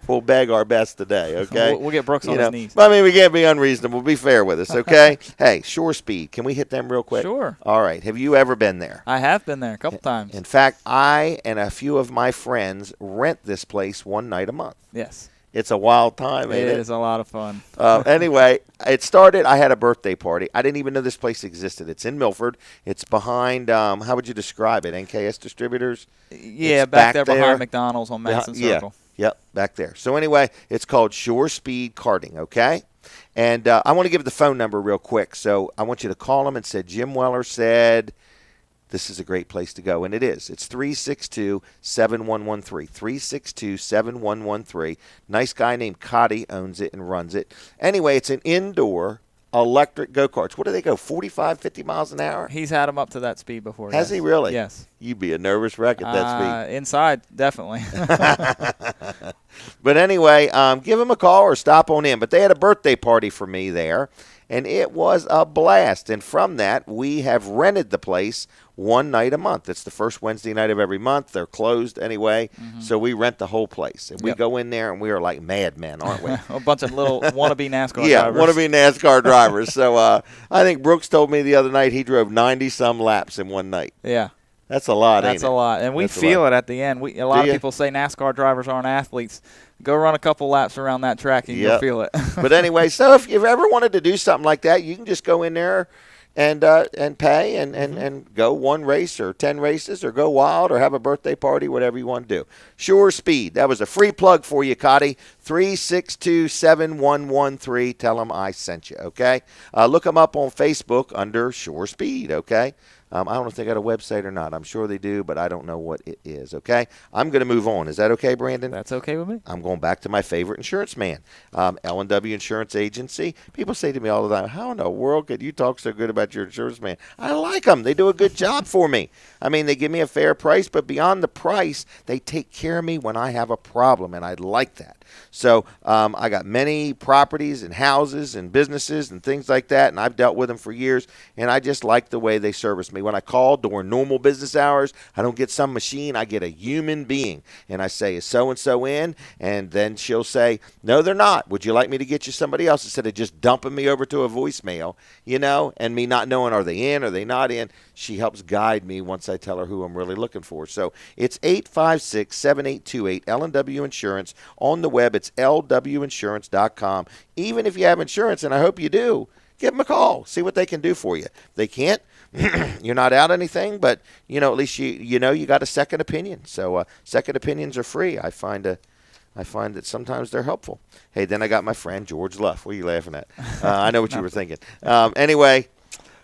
Speaker 2: We'll beg our best today, okay?
Speaker 3: We'll get Brooks on his knees.
Speaker 2: But I mean, we can't be unreasonable. Be fair with us, okay? Hey, Shore Speed. Can we hit them real quick?
Speaker 3: Sure.
Speaker 2: All right. Have you ever been there?
Speaker 3: I have been there a couple times.
Speaker 2: In fact, I and a few of my friends rent this place one night a month.
Speaker 3: Yes.
Speaker 2: It's a wild time, ain't it?
Speaker 3: It is a lot of fun.
Speaker 2: Anyway, it started, I had a birthday party. I didn't even know this place existed. It's in Milford. It's behind, how would you describe it, NKS Distributors?
Speaker 3: Yeah, back there behind McDonald's on Madison Circle.
Speaker 2: Yeah, yep, back there. So anyway, it's called Shore Speed Karting, okay? And I want to give the phone number real quick. So I want you to call them and say, Jim Weller said this is a great place to go, and it is. It's 362-7113, 362-7113. Nice guy named Cotty owns it and runs it. Anyway, it's an indoor electric go-karts. What do they go, 45, 50 miles an hour?
Speaker 3: He's had them up to that speed before.
Speaker 2: Has he really?
Speaker 3: Yes.
Speaker 2: You'd be a nervous wreck at that speed.
Speaker 3: Inside, definitely.
Speaker 2: But anyway, give him a call or stop on in. But they had a birthday party for me there, and it was a blast. And from that, we have rented the place one night a month. It's the first Wednesday night of every month. They're closed anyway, so we rent the whole place. And we go in there, and we are like madmen, aren't we?
Speaker 3: A bunch of little wannabe NASCAR drivers.
Speaker 2: Yeah, wannabe NASCAR drivers. So I think Brooks told me the other night he drove 90-some laps in one night.
Speaker 3: Yeah.
Speaker 2: That's a lot, ain't it?
Speaker 3: That's a lot. And we feel it at the end. A lot of people say NASCAR drivers aren't athletes. Go run a couple laps around that track and you'll feel it.
Speaker 2: But anyway, so if you've ever wanted to do something like that, you can just go in there and pay and go one race or 10 races or go wild or have a birthday party, whatever you want to do. Shore Speed. That was a free plug for you, Cotty. 362-7113. Tell them I sent you, okay? Look them up on Facebook under Shore Speed, okay? I don't know if they got a website or not. I'm sure they do, but I don't know what it is, okay? I'm going to move on. Is that okay, Brandon?
Speaker 3: That's okay with me.
Speaker 2: I'm going back to my favorite insurance man, L&W Insurance Agency. People say to me all the time, how in the world could you talk so good about your insurance man? I like them. They do a good job for me. I mean, they give me a fair price, but beyond the price, they take care of me when I have a problem, and I like that. So I got many properties and houses and businesses and things like that, and I've dealt with them for years, and I just like the way they service me. When I call during normal business hours, I don't get some machine. I get a human being, and I say, is so-and-so in? And then she'll say, no, they're not. Would you like me to get you somebody else instead of just dumping me over to a voicemail, and me not knowing are they in, are they not in? She helps guide me once I tell her who I'm really looking for. So it's 856-7828, L&W Insurance. On the web, it's lwinsurance.com. Even if you have insurance, and I hope you do, give them a call. See what they can do for you. If they can't, you're not out anything, but, at least you got a second opinion. So second opinions are free. I find that sometimes they're helpful. Hey, then I got my friend George Luff. What are you laughing at? I know what you were thinking. Anyway,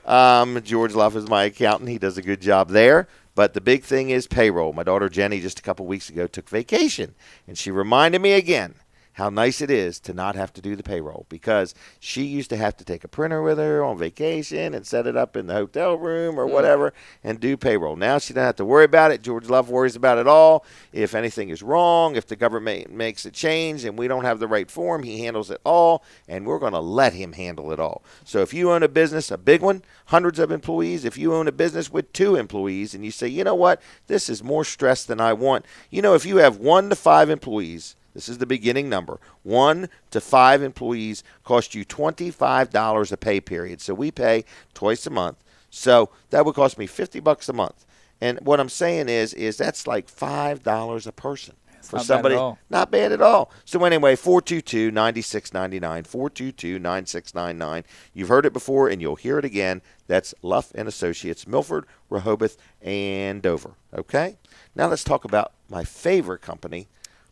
Speaker 2: George Luff is my accountant. He does a good job there. But the big thing is payroll. My daughter Jenny just a couple weeks ago took vacation, and she reminded me again how nice it is to not have to do the payroll, because she used to have to take a printer with her on vacation and set it up in the hotel room or whatever and do payroll. Now she doesn't have to worry about it. George Love worries about it all. If anything is wrong, if the government makes a change and we don't have the right form, he handles it all, and we're going to let him handle it all. So if you own a business, a big one, hundreds of employees, if you own a business with 2 employees and you say, you know what, this is more stress than I want. You know, if you have 1 to 5 employees, this is the beginning number. 1 to 5 employees cost you $25 a pay period. So we pay twice a month. So that would cost me $50 a month. And what I'm saying is that's like $5 a person for somebody. Not bad at all. So anyway, 422-9699, 422-9699. You've heard it before and you'll hear it again. That's Luff and Associates, Milford, Rehoboth, and Dover. Okay? Now let's talk about my favorite company,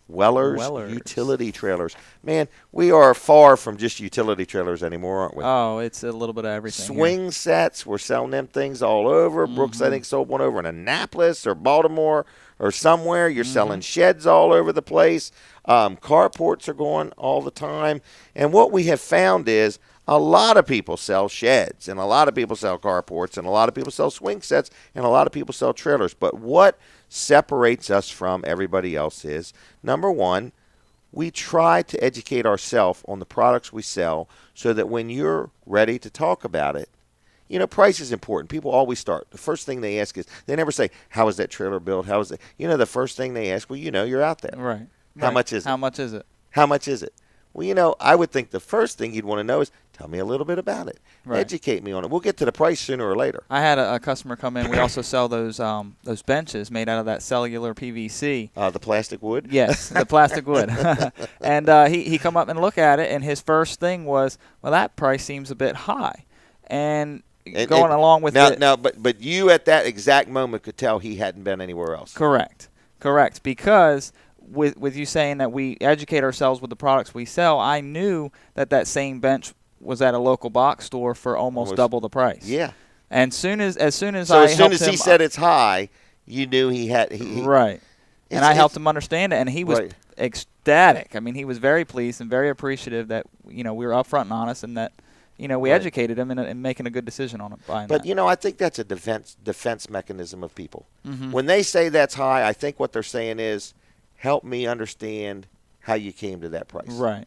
Speaker 2: Weller's Utility Trailers. Man, we are far from just utility trailers anymore, aren't we?
Speaker 3: Oh, it's a little bit of everything.
Speaker 2: Swing sets, we're selling them things all over. Brooks, I think, sold one over in Annapolis or Baltimore or somewhere. You're selling sheds all over the place. Carports are going all the time. And what we have found is a lot of people sell sheds, and a lot of people sell carports, and a lot of people sell swing sets, and a lot of people sell trailers. But what separates us from everybody else is, number one, we try to educate ourselves on the products we sell so that when you're ready to talk about it, you know, price is important. People always start. The first thing they ask is, they never say, how is that trailer built? How is it? You know, the first thing they ask, well, you know, you're out there.
Speaker 3: Right.
Speaker 2: How much is it?
Speaker 3: How much is it?
Speaker 2: How much is it? Well, you know, I would think the first thing you'd want to know is, tell me a little bit about it. Right. Educate me on it. We'll get to the price sooner or later.
Speaker 3: I had a customer come in. We also sell those benches made out of that cellular PVC.
Speaker 2: The plastic wood?
Speaker 3: Yes, the plastic wood. And he come up and look at it, and his first thing was, well, that price seems a bit high. And going along with it.
Speaker 2: Now, but you at that exact moment could tell he hadn't been anywhere else.
Speaker 3: Correct. Because with you saying that we educate ourselves with the products we sell, I knew that same bench was at a local box store for almost double the price.
Speaker 2: Yeah.
Speaker 3: And as soon as
Speaker 2: he said it's high, you knew he had
Speaker 3: right. And I helped him understand it, and he was ecstatic. I mean, he was very pleased and very appreciative that, you know, we were upfront and honest, and that, you know, we educated him in making a good decision on it.
Speaker 2: But you know, I think that's a defense mechanism of people. When they say that's high, I think what they're saying is, help me understand how you came to that price.
Speaker 3: Right.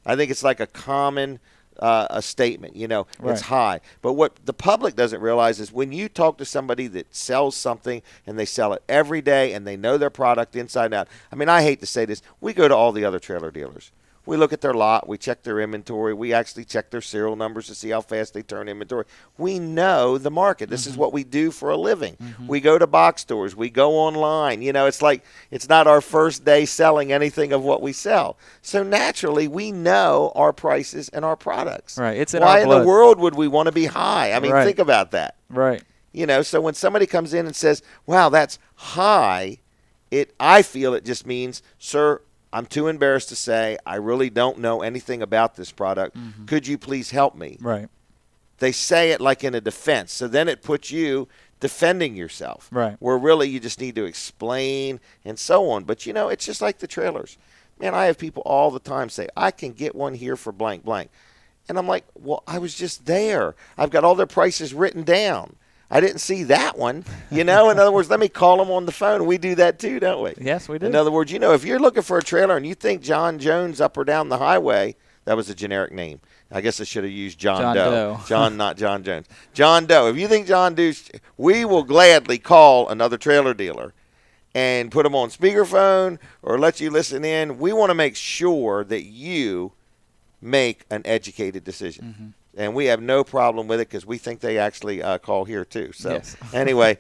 Speaker 2: I think it's like a common a statement, you know, it's high. But what the public doesn't realize is when you talk to somebody that sells something and they sell it every day and they know their product inside and out. I mean, I hate to say this. We go to all the other trailer dealers. We look at their lot. We check their inventory. We actually check their serial numbers to see how fast they turn inventory. We know the market. This is what we do for a living. We go to box stores. We go online. You know, it's like it's not our first day selling anything of what we sell. So naturally, we know our prices and our products.
Speaker 3: Right. It's in
Speaker 2: Why
Speaker 3: our blood.
Speaker 2: In the world would we want to be high? I mean, think about that.
Speaker 3: Right.
Speaker 2: You know, so when somebody comes in and says, wow, that's high, I feel it just means, sir, I'm too embarrassed to say, I really don't know anything about this product. Could you please help me?
Speaker 3: Right.
Speaker 2: They say it like in a defense. So then it puts you defending yourself.
Speaker 3: Right.
Speaker 2: Where really you just need to explain and so on. But, you know, it's just like the trailers. Man, I have people all the time say, I can get one here for blank, blank. And I'm like, well, I was just there. I've got all their prices written down. I didn't see that one. You know, in other words, let me call them on the phone. We do that too, don't we?
Speaker 3: Yes, we do.
Speaker 2: In other words, you know, if you're looking for a trailer and you think John Jones up or down the highway, that was a generic name. I guess I should have used John Doe. John, not John Jones. John Doe. If you think John Doe, we will gladly call another trailer dealer and put them on speakerphone or let you listen in. We want to make sure that you make an educated decision. And we have no problem with it because we think they actually call here too. So anyway,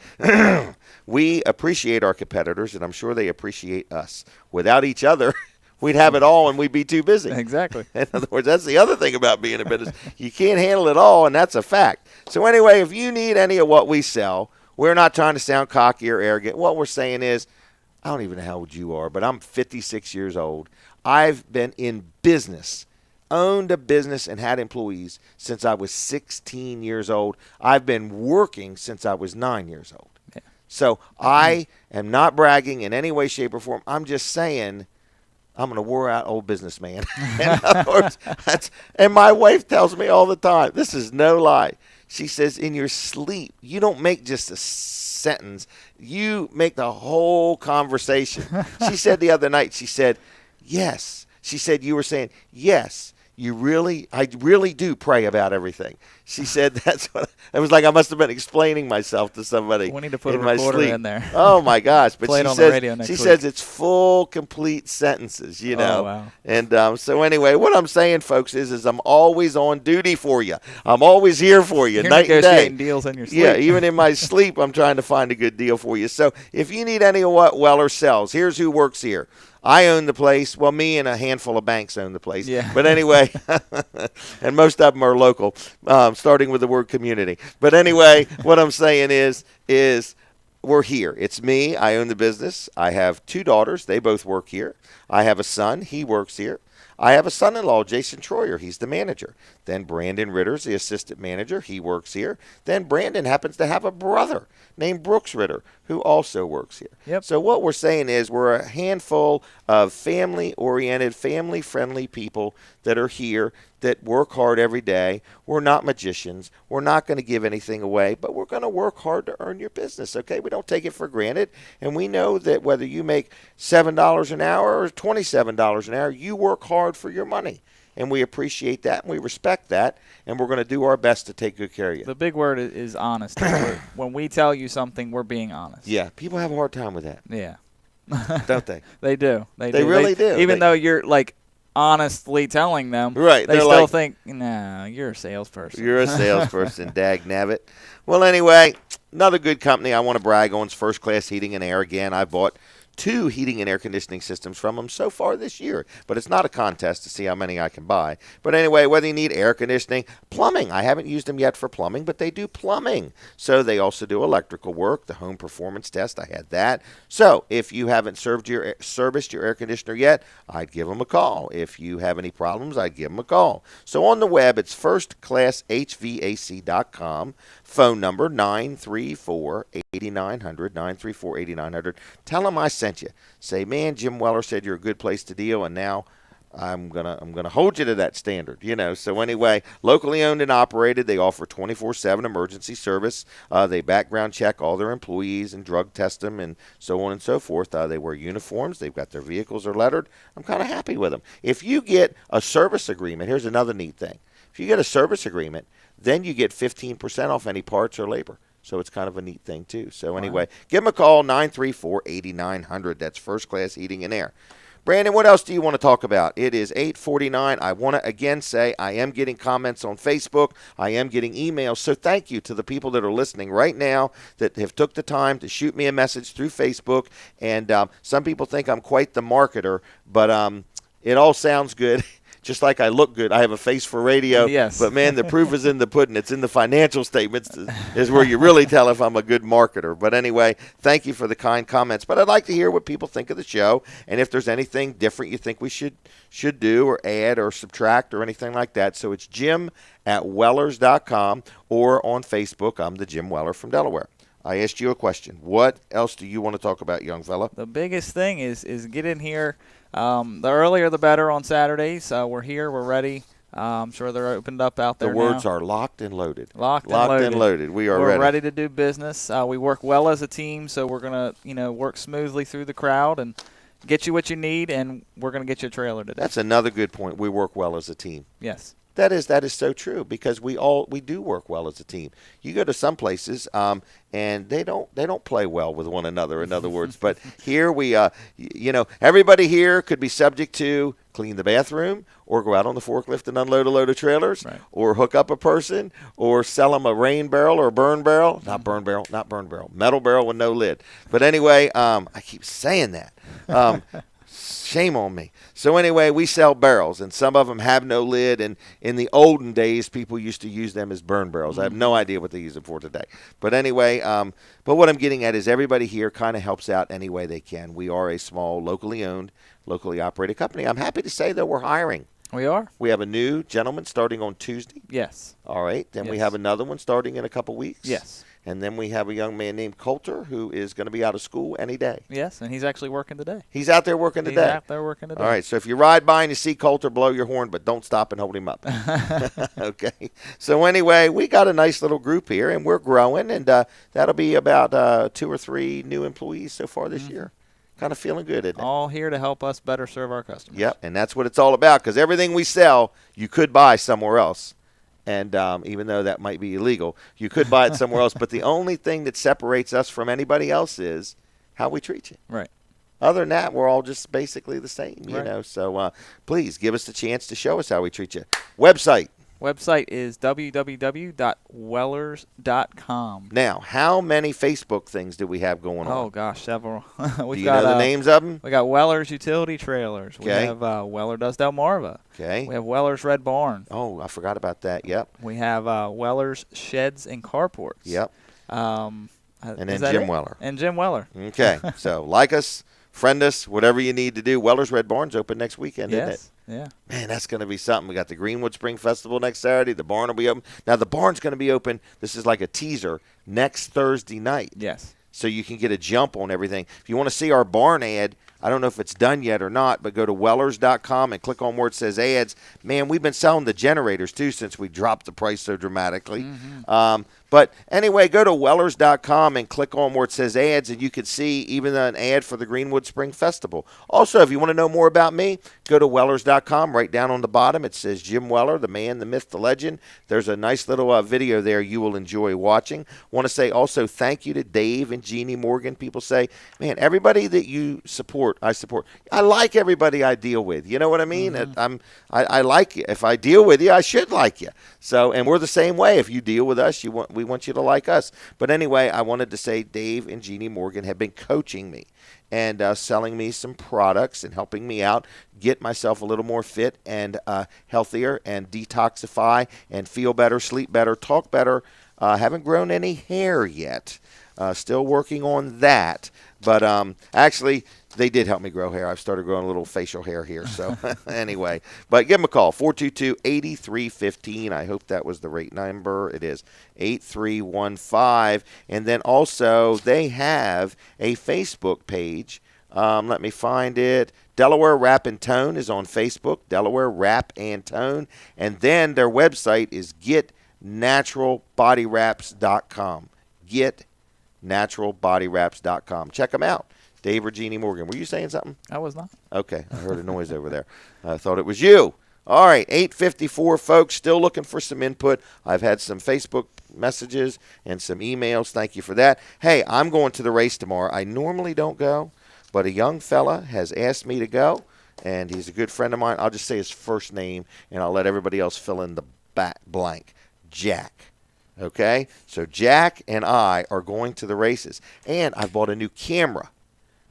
Speaker 2: we appreciate our competitors, and I'm sure they appreciate us. Without each other, we'd have it all and we'd be too busy.
Speaker 3: Exactly.
Speaker 2: In other words, that's the other thing about being in business. You can't handle it all, and that's a fact. So anyway, if you need any of what we sell, we're not trying to sound cocky or arrogant. What we're saying is, I don't even know how old you are, but I'm 56 years old. I've been in business owned a business and had employees since I was 16 years old. I've been working since I was 9 years old.
Speaker 3: Yeah.
Speaker 2: So I am not bragging in any way, shape, or form. I'm just saying I'm going to wear out old businessman. In other words, and my wife tells me all the time, this is no lie. She says, in your sleep, you don't make just a sentence. You make the whole conversation. She said the other night, she said, yes. She said, you were saying, yes, I really do pray about everything. She said that's what, it was like I must have been explaining myself to somebody.
Speaker 3: We need to put
Speaker 2: in
Speaker 3: a
Speaker 2: my
Speaker 3: recorder
Speaker 2: sleep.
Speaker 3: in there.
Speaker 2: Oh, my gosh. But
Speaker 3: Play it
Speaker 2: she
Speaker 3: on
Speaker 2: says,
Speaker 3: the radio next
Speaker 2: she
Speaker 3: week.
Speaker 2: says it's full, complete sentences, you know.
Speaker 3: Oh, wow.
Speaker 2: And so anyway, what I'm saying, folks, is I'm always on duty for you. I'm always here for you,
Speaker 3: You're
Speaker 2: night and day.
Speaker 3: negotiating deals in your sleep.
Speaker 2: Yeah, even in my sleep, I'm trying to find a good deal for you. So if you need any of what Weller sells, here's who works here. I own the place. Well, me and a handful of banks own the place.
Speaker 3: Yeah.
Speaker 2: But anyway, and most of them are local, starting with the word community. But anyway, what I'm saying is we're here. It's me. I own the business. I have 2 daughters. They both work here. I have a son. He works here. I have a son-in-law, Jason Troyer. He's the manager. Then Brandon Ritter's the assistant manager. He works here. Then Brandon happens to have a brother named Brooks Ritter, who also works here.
Speaker 3: Yep.
Speaker 2: So what we're saying is we're a handful of family-oriented, family-friendly people that are here that work hard every day. We're not magicians. We're not going to give anything away, but we're going to work hard to earn your business, okay? We don't take it for granted, and we know that whether you make $7 an hour or $27 an hour, you work hard for your money. And we appreciate that, and we respect that, and we're going to do our best to take good care of you.
Speaker 3: The big word is honesty. When we tell you something, we're being honest.
Speaker 2: Yeah, people have a hard time with that.
Speaker 3: Yeah.
Speaker 2: Don't they?
Speaker 3: They do.
Speaker 2: They really do.
Speaker 3: Even though you're, like, honestly telling them,
Speaker 2: right,
Speaker 3: they still
Speaker 2: like,
Speaker 3: think, no, you're a salesperson.
Speaker 2: You're a salesperson, dag nabbit. Well, anyway, another good company I want to brag on is First Class Heating and Air. Again, I bought 2 heating and air conditioning systems from them so far this year. But it's not a contest to see how many I can buy. But anyway, whether you need air conditioning, plumbing. I haven't used them yet for plumbing, but they do plumbing. So they also do electrical work, the home performance test. I had that. So if you haven't serviced your air conditioner yet, I'd give them a call. If you have any problems, I'd give them a call. So on the web, it's firstclasshvac.com. Phone number 934-8900, 934-8900. Tell them I sent you. Say, man, Jim Weller said you're a good place to deal, and now I'm gonna hold you to that standard, you know. So anyway, locally owned and operated. They offer 24/7 emergency service. They background check all their employees and drug test them and so on and so forth. They wear uniforms. They've got their vehicles are lettered. I'm kind of happy with them. If you get a service agreement, here's another neat thing. If you get a service agreement, then you get 15% off any parts or labor. So it's kind of a neat thing, too. So anyway, give them a call, 934-8900. That's First Class Heating and Air. Brandon, what else do you want to talk about? It is 8:49. I want to again say I am getting comments on Facebook. I am getting emails. So thank you to the people that are listening right now that have took the time to shoot me a message through Facebook. And some people think I'm quite the marketer, but it all sounds good. Just like I look good, I have a face for radio.
Speaker 3: Yes.
Speaker 2: But, man, the proof is in the pudding. It's in the financial statements is where you really tell if I'm a good marketer. But anyway, thank you for the kind comments. But I'd like to hear what people think of the show, and if there's anything different you think we should do or add or subtract or anything like that. So it's jim@wellers.com or on Facebook. I'm the Jim Weller from Delaware. I asked you a question. What else do you want to talk about, young fella?
Speaker 3: The biggest thing is get in here. The earlier the better on Saturdays. We're here. We're ready. I'm sure they're opened up out there
Speaker 2: now. The words
Speaker 3: now.
Speaker 2: are locked and loaded.
Speaker 3: Locked and loaded.
Speaker 2: We're
Speaker 3: ready to do business. We work well as a team, so we're going to work smoothly through the crowd and get you what you need, and we're going to get you a trailer today.
Speaker 2: That's another good point. We work well as a team.
Speaker 3: Yes.
Speaker 2: That is so true because we do work well as a team. You go to some places and they don't play well with one another. In other words, but here we everybody here could be subject to clean the bathroom or go out on the forklift and unload a load of trailers, right, or hook up a person or sell them a rain barrel or a burn barrel, not burn barrel, metal barrel with no lid. But anyway, I keep saying that. Shame on me. So anyway, we sell barrels, and some of them have no lid, and in the olden days, people used to use them as burn barrels. I have no idea what they use them for today. But anyway, but what I'm getting at is everybody here kind of helps out any way they can. We are a small, locally owned, locally operated company. I'm happy to say that we're hiring.
Speaker 3: We are.
Speaker 2: We have a new gentleman starting on Tuesday.
Speaker 3: Yes.
Speaker 2: All right. Then we
Speaker 3: Yes.
Speaker 2: have another one starting in a couple weeks.
Speaker 3: Yes.
Speaker 2: And then we have a young man named Coulter who is going to be out of school any day.
Speaker 3: Yes, and he's actually working today.
Speaker 2: He's out there working today.
Speaker 3: He's out there working today.
Speaker 2: All right, so if you ride by and you see Coulter, blow your horn, but don't stop and hold him up. Okay. So anyway, we got a nice little group here, and we're growing, and that'll be about 2 or 3 new employees so far this year. Kind of feeling good, isn't it?
Speaker 3: All here to help us better serve our customers.
Speaker 2: Yep, and that's what it's all about, because everything we sell, you could buy somewhere else. And even though that might be illegal, you could buy it somewhere else. But the only thing that separates us from anybody else is how we treat you.
Speaker 3: Right.
Speaker 2: Other than that, we're all just basically the same, you
Speaker 3: Right.
Speaker 2: know. So please give us the chance to show us how we treat you. Website.
Speaker 3: Website is www.wellers.com.
Speaker 2: Now, how many Facebook things do we have going on?
Speaker 3: Oh, gosh, several.
Speaker 2: Do you know the names of them?
Speaker 3: We got Weller's Utility Trailers. We
Speaker 2: Okay.
Speaker 3: have Weller Does Delmarva.
Speaker 2: Okay.
Speaker 3: We have Weller's Red Barn.
Speaker 2: Oh, I forgot about that. Yep.
Speaker 3: We have Weller's Sheds and Carports.
Speaker 2: Yep.
Speaker 3: And
Speaker 2: then Jim Weller.
Speaker 3: And Jim Weller.
Speaker 2: Okay. So like us, friend us, whatever you need to do. Weller's Red Barn's open next weekend, isn't it?
Speaker 3: Yes. Yeah.
Speaker 2: Man, that's going to be something. We got the Greenwood Spring Festival next Saturday. The barn will be open. Now, the barn's going to be open. This is like a teaser next Thursday night.
Speaker 3: Yes.
Speaker 2: So you can get a jump on everything. If you want to see our barn ad, I don't know if it's done yet or not, but go to Wellers.com and click on where it says ads. Man, we've been selling the generators, too, since we dropped the price so dramatically. But anyway, go to Wellers.com and click on where it says ads, and you can see even an ad for the Greenwood Spring Festival. Also, if you want to know more about me, go to Wellers.com. Right down on the bottom, it says Jim Weller, the man, the myth, the legend. There's a nice little video there you will enjoy watching. Want to say also thank you to Dave and Jeannie Morgan. People say, man, everybody that you support, I support. I like everybody I deal with. You know what I mean? I like you. If I deal with you, I should like you. So, and we're the same way. If you deal with us, we want you to like us. But anyway, I wanted to say Dave and Jeannie Morgan have been coaching me and selling me some products and helping me out get myself a little more fit and healthier and detoxify and feel better, sleep better, talk better. Haven't grown any hair yet. Still working on that. But actually, they did help me grow hair. I've started growing a little facial hair here. So anyway, but give them a call, 422-8315. I hope that was the right number. It is 8315. And then also they have a Facebook page. Let me find it. Delaware Rap and Tone is on Facebook, Delaware Rap and Tone. And then their website is getnaturalbodywraps.com. Getnaturalbodywraps.com. Check them out. Dave or Jeannie Morgan. Were you saying something?
Speaker 3: I was not.
Speaker 2: Okay. I heard a noise over there. I thought it was you. All right. 8:54, folks. Still looking for some input. I've had some Facebook messages and some emails. Thank you for that. Hey, I'm going to the race tomorrow. I normally don't go, but a young fella has asked me to go, and he's a good friend of mine. I'll just say his first name, and I'll let everybody else fill in the blank. Jack. Okay? So Jack and I are going to the races, and I've bought a new camera.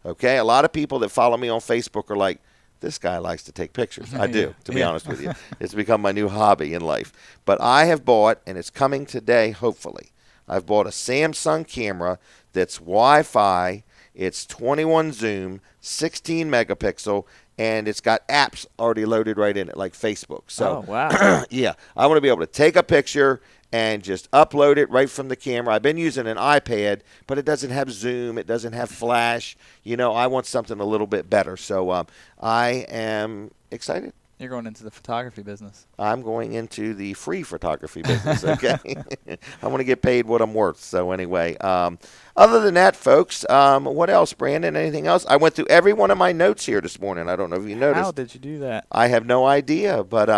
Speaker 2: Okay, a lot of people that follow me on Facebook are like, this guy likes to take pictures. I do, to be honest with you. It's become my new hobby in life. But I have bought, and it's coming today, hopefully, I've bought a Samsung camera that's Wi-Fi. It's 21 zoom, 16 megapixel, and it's got apps already loaded right in it, like Facebook. So,
Speaker 3: oh, wow.
Speaker 2: Yeah, I want to be able to take a picture and just upload it right from the camera. I've been using an iPad, but it doesn't have zoom. It doesn't have flash. You know, I want something a little bit better. So I am excited.
Speaker 3: You're going into the photography business.
Speaker 2: I'm going into the free photography business, okay? I want to get paid what I'm worth. So anyway, other than that, folks, what else, Brandon? Anything else? I went through every one of my notes here this morning. I don't know if you noticed.
Speaker 3: How did you do that?
Speaker 2: I have no idea, but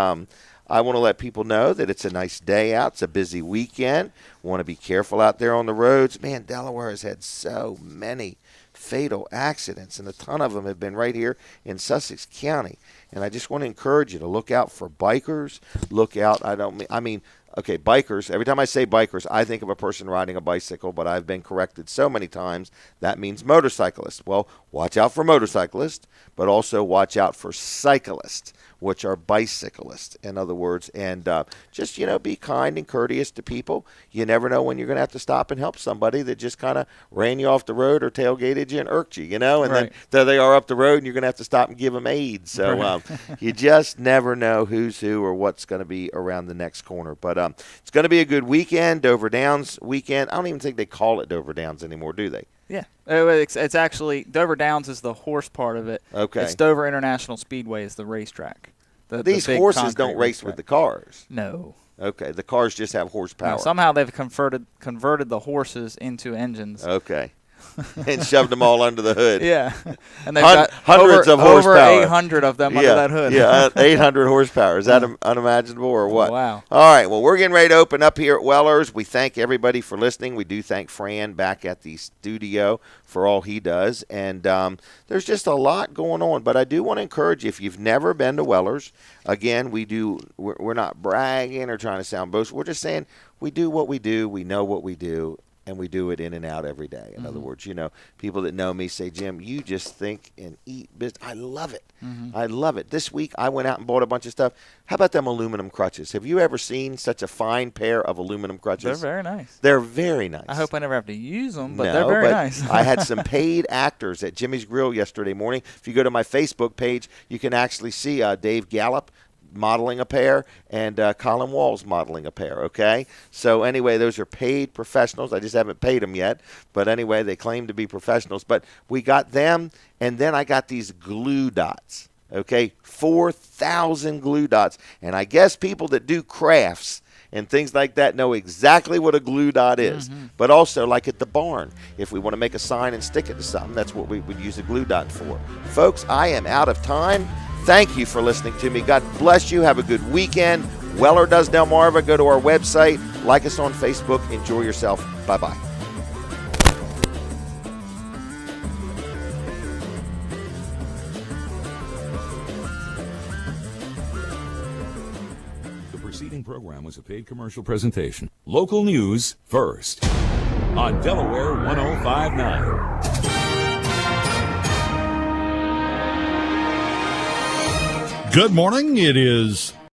Speaker 2: I want to let people know that it's a nice day out. It's a busy weekend. Want to be careful out there on the roads. Man, Delaware has had so many fatal accidents, and a ton of them have been right here in Sussex County. And I just want to encourage you to look out for bikers. Look out. okay, bikers, every time I say bikers, I think of a person riding a bicycle, but I've been corrected so many times that means motorcyclists. Well, watch out for motorcyclists, but also watch out for cyclists, which are bicyclists, in other words. And just, be kind and courteous to people. You never know when you're going to have to stop and help somebody that just kind of ran you off the road or tailgated you and irked you, and then there they are up the road and you're going to have to stop and give them aid. So you just never know who's who or what's going to be around the next corner. But it's going to be a good weekend, Dover Downs weekend. I don't even think they call it Dover Downs anymore, do they?
Speaker 3: Yeah. It's actually, Dover Downs is the horse part of it.
Speaker 2: Okay.
Speaker 3: It's Dover International Speedway is the racetrack.
Speaker 2: These horses don't race with the cars.
Speaker 3: No.
Speaker 2: Okay. The cars just have horsepower.
Speaker 3: No, somehow they've converted the horses into engines.
Speaker 2: Okay. And shoved them all under the hood.
Speaker 3: Yeah. And they've got
Speaker 2: hundreds of horsepower.
Speaker 3: Over 800 of them under that hood.
Speaker 2: Yeah, 800 horsepower. Is that unimaginable or what?
Speaker 3: Wow.
Speaker 2: All right, well, we're getting ready to open up here at Weller's. We thank everybody for listening. We do thank Fran back at the studio for all he does. And there's just a lot going on. But I do want to encourage you, if you've never been to Weller's, again, we're not bragging or trying to sound boastful. We're just saying we do what we do. We know what we do. And we do it in and out every day. In other words, people that know me say, Jim, you just think and eat business. I love it. I love it. This week, I went out and bought a bunch of stuff. How about them aluminum crutches? Have you ever seen such a fine pair of aluminum crutches?
Speaker 3: They're very nice.
Speaker 2: They're very nice.
Speaker 3: I hope I never have to use them, but they're very nice.
Speaker 2: I had some paid actors at Jimmy's Grill yesterday morning. If you go to my Facebook page, you can actually see Dave Gallup modeling a pair and Colin Walls modeling a pair, okay? So anyway, those are paid professionals. I just haven't paid them yet. But anyway, they claim to be professionals. But we got them, and then I got these glue dots, okay? 4,000 glue dots. And I guess people that do crafts and things like that know exactly what a glue dot is. But also, like at the barn, if we want to make a sign and stick it to something, that's what we would use a glue dot for. Folks, I am out of time. Thank you for listening to me. God bless you. Have a good weekend. Weller does Delmarva. Go to our website. Like us on Facebook. Enjoy yourself. Bye-bye.
Speaker 1: The preceding program was a paid commercial presentation. Local news first on Delaware 105.9.
Speaker 4: Good morning. It is